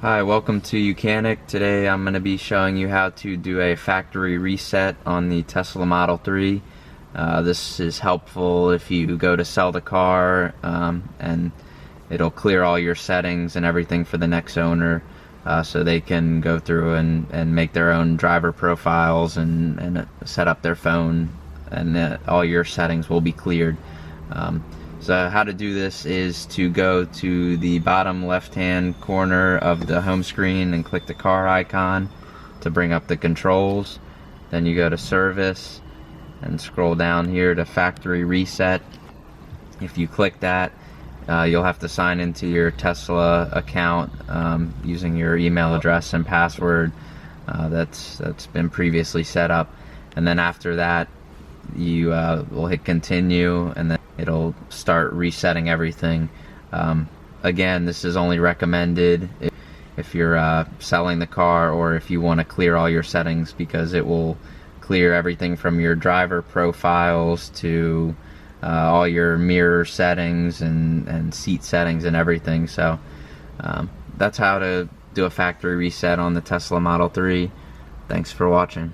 Hi, welcome to YOUCANIC. Today I'm going to be showing you how to do a factory reset on the Tesla Model 3. This is helpful if you go to sell the car, and it'll clear all your settings and everything for the next owner, so they can go through and make their own driver profiles and set up their phone, and all your settings will be cleared. So how to do this is to go to the bottom left hand corner of the home screen and click the car icon to bring up the controls. Then you go to service and scroll down here to factory reset. If you click that, you'll have to sign into your Tesla account using your email address and password that's been previously set up. And then after that, you will hit continue, and then it'll start resetting everything. Again, this is only recommended if you're selling the car, or if you want to clear all your settings, because it will clear everything from your driver profiles to all your mirror settings and seat settings and everything. So that's how to do a factory reset on the Tesla Model 3. Thanks for watching.